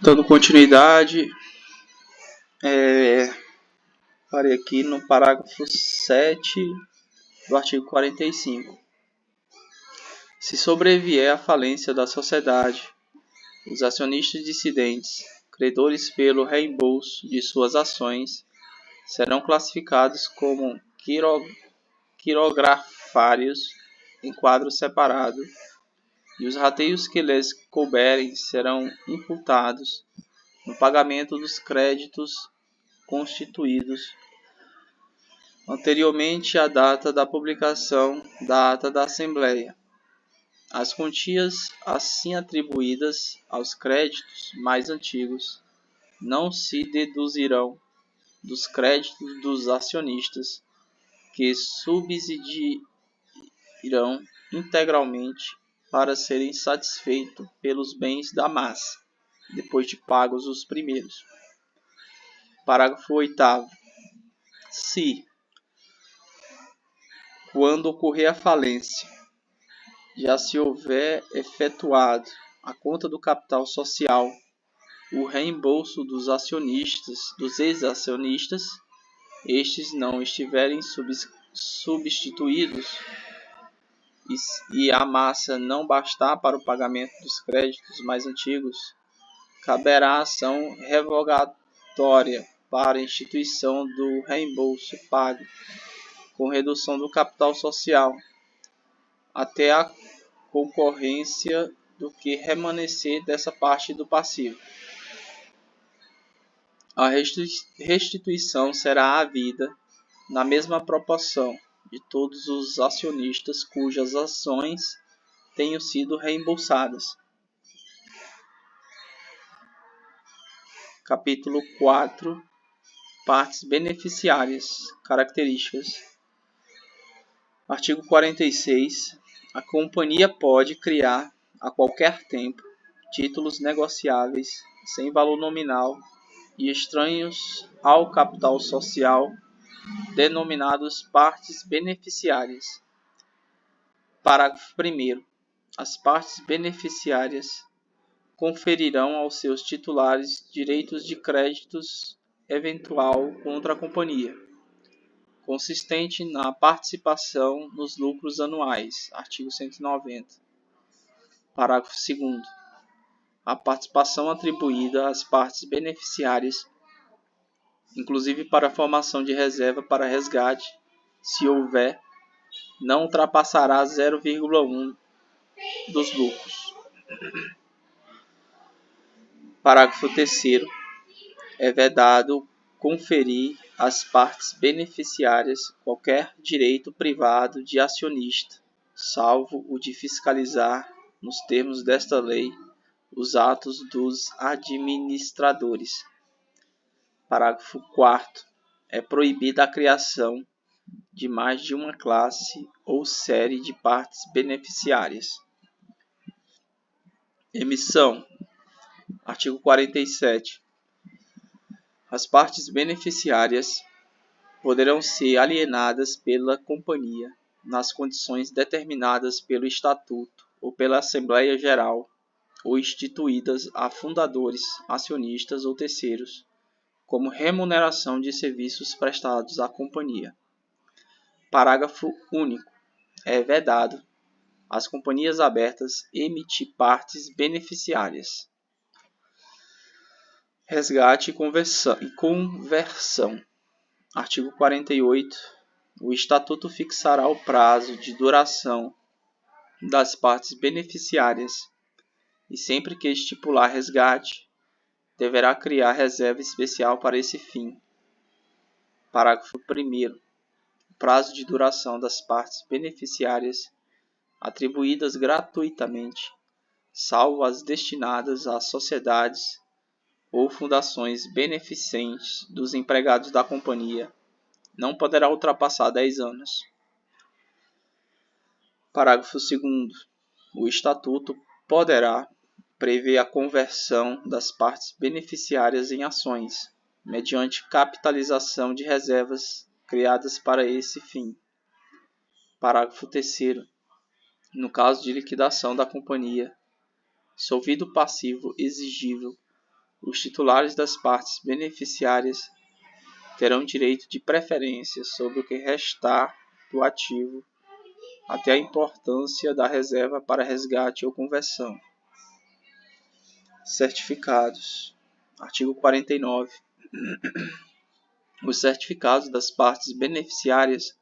Dando continuidade, parei aqui no parágrafo 7 do artigo 45. Se sobrevier a falência da sociedade, os acionistas dissidentes, credores pelo reembolso de suas ações, serão classificados como quirografários em quadro separado, e os rateios que lhes couberem serão imputados no pagamento dos créditos constituídos anteriormente à data da publicação da ata da Assembleia. As quantias assim atribuídas aos créditos mais antigos não se deduzirão dos créditos dos acionistas, que subsidiarão integralmente para serem satisfeitos pelos bens da massa, depois de pagos os primeiros. Parágrafo 8º. Se, quando ocorrer a falência, já se houver efetuado a conta do capital social, o reembolso dos ex-acionistas, estes não estiverem substituídos e a massa não bastar para o pagamento dos créditos mais antigos, caberá ação revogatória para a instituição do reembolso pago com redução do capital social, até a concorrência do que remanescer dessa parte do passivo. A restituição será havida na mesma proporção de todos os acionistas cujas ações tenham sido reembolsadas. Capítulo 4. Partes beneficiárias. Características. Artigo 46. A companhia pode criar, a qualquer tempo, títulos negociáveis sem valor nominal e estranhos ao capital social, denominados partes beneficiárias. Parágrafo 1º. As partes beneficiárias conferirão aos seus titulares direitos de créditos eventual contra a companhia, consistente na participação nos lucros anuais. Artigo 190. Parágrafo 2º. A participação atribuída às partes beneficiárias, inclusive para a formação de reserva para resgate, se houver, não ultrapassará 0,1 dos lucros. Parágrafo 3º. É vedado conferir às partes beneficiárias qualquer direito privado de acionista, salvo o de fiscalizar, nos termos desta lei, os atos dos administradores. Parágrafo 4º. É proibida a criação de mais de uma classe ou série de partes beneficiárias. Emissão. Artigo 47. As partes beneficiárias poderão ser alienadas pela companhia nas condições determinadas pelo Estatuto ou pela Assembleia Geral, ou instituídas a fundadores, acionistas ou terceiros, como remuneração de serviços prestados à companhia. Parágrafo único. É vedado às companhias abertas emitir partes beneficiárias. Resgate e conversão. Artigo 48. O Estatuto fixará o prazo de duração das partes beneficiárias e, sempre que estipular resgate, deverá criar reserva especial para esse fim. Parágrafo 1º. O prazo de duração das partes beneficiárias atribuídas gratuitamente, salvo as destinadas às sociedades ou fundações beneficentes dos empregados da companhia, não poderá ultrapassar 10 anos. Parágrafo 2º. O Estatuto poderá prever a conversão das partes beneficiárias em ações, mediante capitalização de reservas criadas para esse fim. Parágrafo 3º. No caso de liquidação da companhia, solvido passivo exigível Os titulares das partes beneficiárias terão direito de preferência sobre o que restar do ativo até a importância da reserva para resgate ou conversão. Certificados. Artigo 49. Os certificados das partes beneficiárias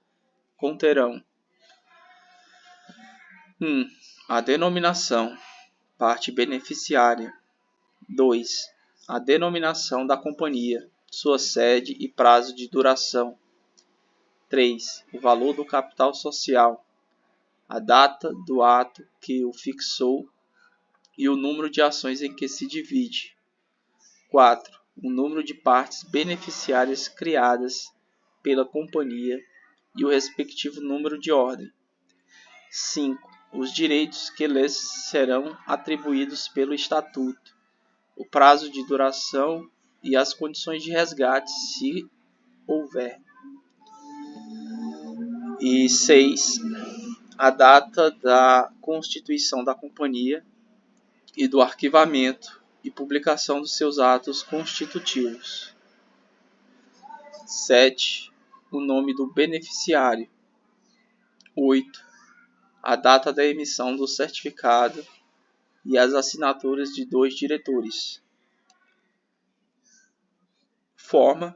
conterão: 1. A denominação, parte beneficiária. 2. A denominação da companhia, sua sede e prazo de duração. 3. O valor do capital social, a data do ato que o fixou e o número de ações em que se divide. 4. O número de partes beneficiárias criadas pela companhia e o respectivo número de ordem. 5. Os direitos que lhes serão atribuídos pelo Estatuto, o prazo de duração e as condições de resgate, se houver. E 6. A data da constituição da companhia e do arquivamento e publicação dos seus atos constitutivos. 7. O nome do beneficiário. 8. A data da emissão do certificado e as assinaturas de 2 diretores. Forma,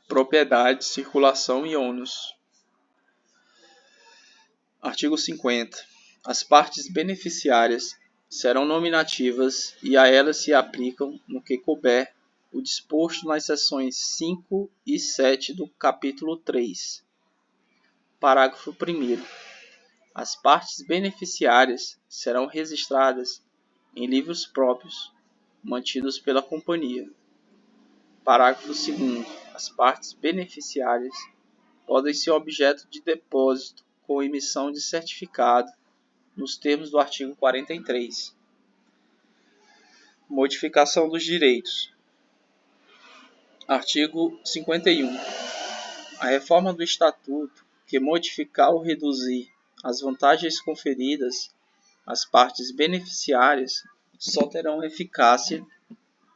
propriedade, circulação e ônus. Artigo 50. As partes beneficiárias serão nominativas e a elas se aplicam, no que couber, o disposto nas seções 5 e 7 do capítulo 3. Parágrafo 1º. As partes beneficiárias serão registradas em livros próprios, mantidos pela companhia. Parágrafo 2º. As partes beneficiárias podem ser objeto de depósito com emissão de certificado, nos termos do artigo 43. Modificação dos direitos. Artigo 51. A reforma do Estatuto que modificar ou reduzir as vantagens conferidas às partes beneficiárias só terão eficácia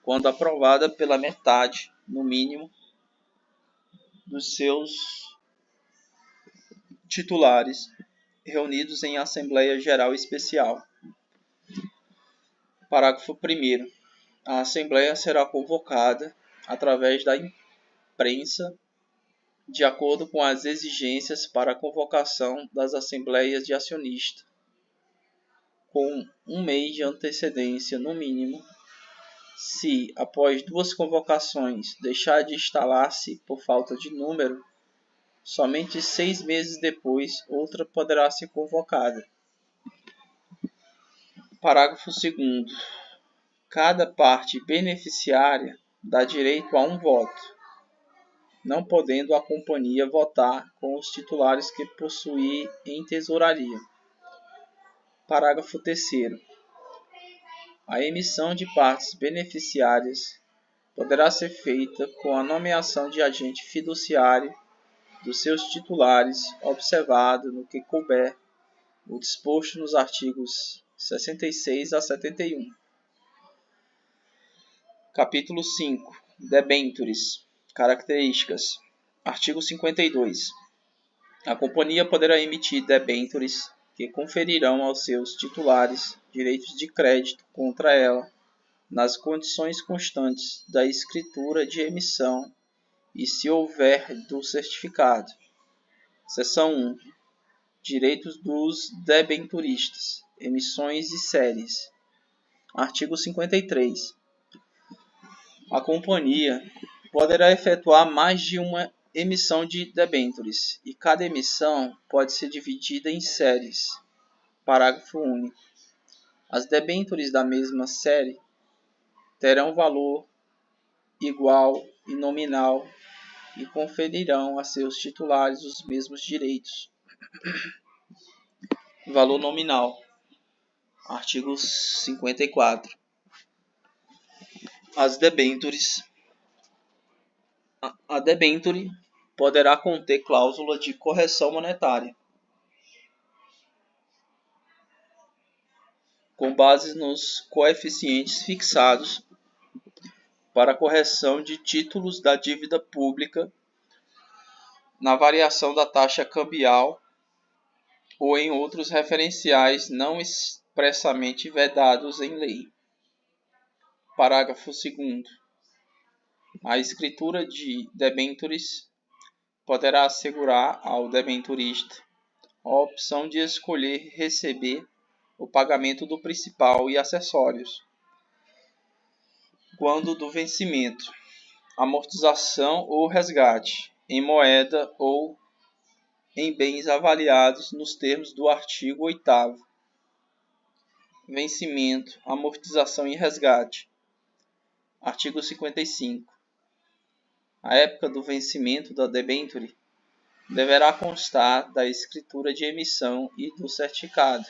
quando aprovada pela metade, no mínimo, dos seus titulares, reunidos em Assembleia Geral Especial. Parágrafo 1º. A Assembleia será convocada através da imprensa, de acordo com as exigências para a convocação das assembleias de acionistas, com 1 mês de antecedência no mínimo. Se, após 2 convocações, deixar de instalar-se por falta de número, somente 6 meses depois outra poderá ser convocada. Parágrafo 2º. Cada parte beneficiária dá direito a um voto, não podendo a companhia votar com os titulares que possui em tesouraria. Parágrafo 3º. A emissão de partes beneficiárias poderá ser feita com a nomeação de agente fiduciário dos seus titulares, observado, no que couber, o disposto nos artigos 66 a 71. Capítulo 5. Debêntures. Características. Artigo 52. A companhia poderá emitir debêntures que conferirão aos seus titulares direitos de crédito contra ela, nas condições constantes da escritura de emissão e se houver do certificado. Seção 1. Direitos dos debenturistas, emissões e séries. Artigo 53. A companhia poderá efetuar mais de uma emissão de debêntures, e cada emissão pode ser dividida em séries. Parágrafo único. As debêntures da mesma série terão valor igual e nominal e conferirão a seus titulares os mesmos direitos. Valor nominal. Artigo 54. As debêntures. A debênture poderá conter cláusula de correção monetária, com base nos coeficientes fixados para correção de títulos da dívida pública na variação da taxa cambial ou em outros referenciais não expressamente vedados em lei. Parágrafo 2º. A escritura de debêntures poderá assegurar ao debenturista a opção de escolher receber o pagamento do principal e acessórios, quando do vencimento, amortização ou resgate, em moeda ou em bens avaliados nos termos do artigo 8º. Vencimento, amortização e resgate. Artigo 55. A época do vencimento da debênture deverá constar da escritura de emissão e do certificado,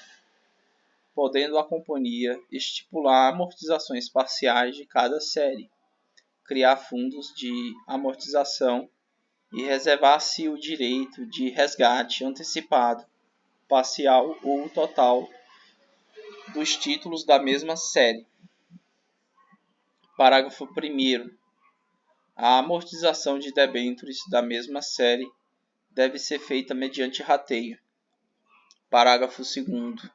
podendo a companhia estipular amortizações parciais de cada série, criar fundos de amortização e reservar-se o direito de resgate antecipado, parcial ou total dos títulos da mesma série. Parágrafo 1º. A amortização de debêntures da mesma série deve ser feita mediante rateio. Parágrafo 2º.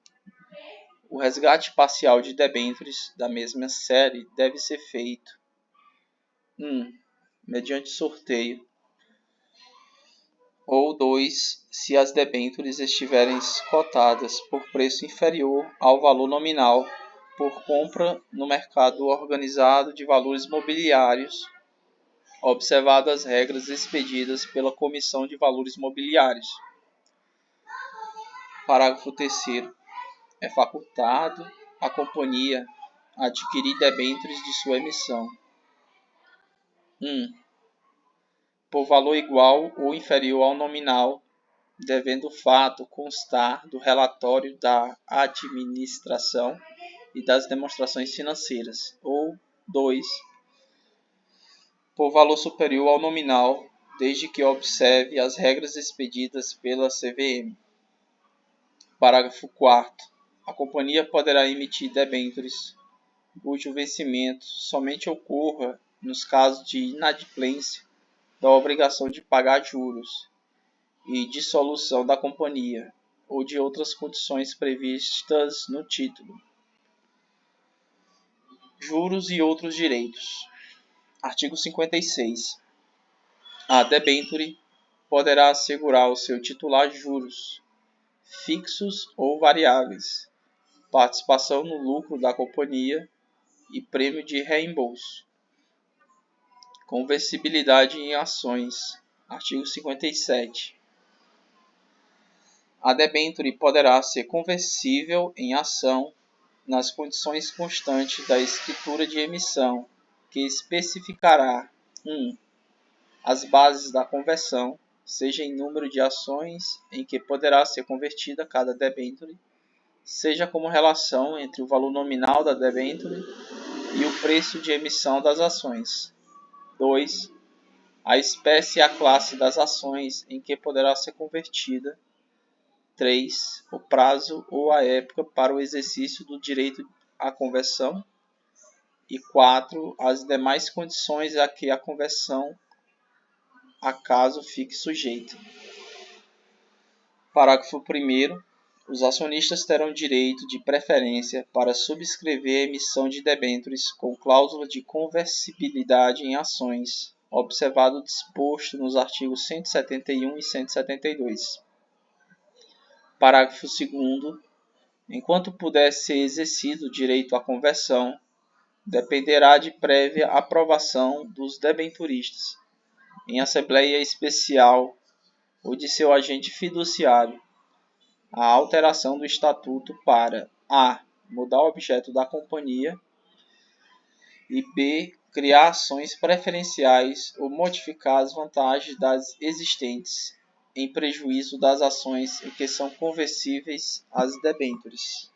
O resgate parcial de debêntures da mesma série deve ser feito 1. Mediante sorteio, ou 2. Se as debêntures estiverem cotadas por preço inferior ao valor nominal por compra no mercado organizado de valores mobiliários, observadas as regras expedidas pela Comissão de Valores Mobiliários. Parágrafo 3º. É facultado à companhia adquirir debêntures de sua emissão. 1. Por valor igual ou inferior ao nominal, devendo o fato constar do relatório da administração e das demonstrações financeiras. Ou 2. Por valor superior ao nominal, desde que observe as regras expedidas pela CVM. Parágrafo 4º. A companhia poderá emitir debêntures cujo vencimento somente ocorra nos casos de inadimplência da obrigação de pagar juros e dissolução da companhia ou de outras condições previstas no título. Juros e outros direitos. Artigo 56. A debênture poderá assegurar ao seu titular juros, fixos ou variáveis, participação no lucro da companhia e prêmio de reembolso. Conversibilidade em ações. Artigo 57. A debênture poderá ser conversível em ação nas condições constantes da escritura de emissão, que especificará 1. As bases da conversão, seja em número de ações em que poderá ser convertida cada debênture, seja como relação entre o valor nominal da debênture e o preço de emissão das ações. 2. A espécie e a classe das ações em que poderá ser convertida. 3. O prazo ou a época para o exercício do direito à conversão. E 4. As demais condições a que a conversão acaso fique sujeita. Parágrafo 1º. Os acionistas terão direito de preferência para subscrever a emissão de debêntures com cláusula de conversibilidade em ações, observado o disposto nos artigos 171 e 172. Parágrafo 2º. Enquanto puder ser exercido o direito à conversão, dependerá de prévia aprovação dos debenturistas, em assembleia especial ou de seu agente fiduciário, a alteração do estatuto para a. Mudar o objeto da companhia e b. Criar ações preferenciais ou modificar as vantagens das existentes, em prejuízo das ações em que são conversíveis as debêntures.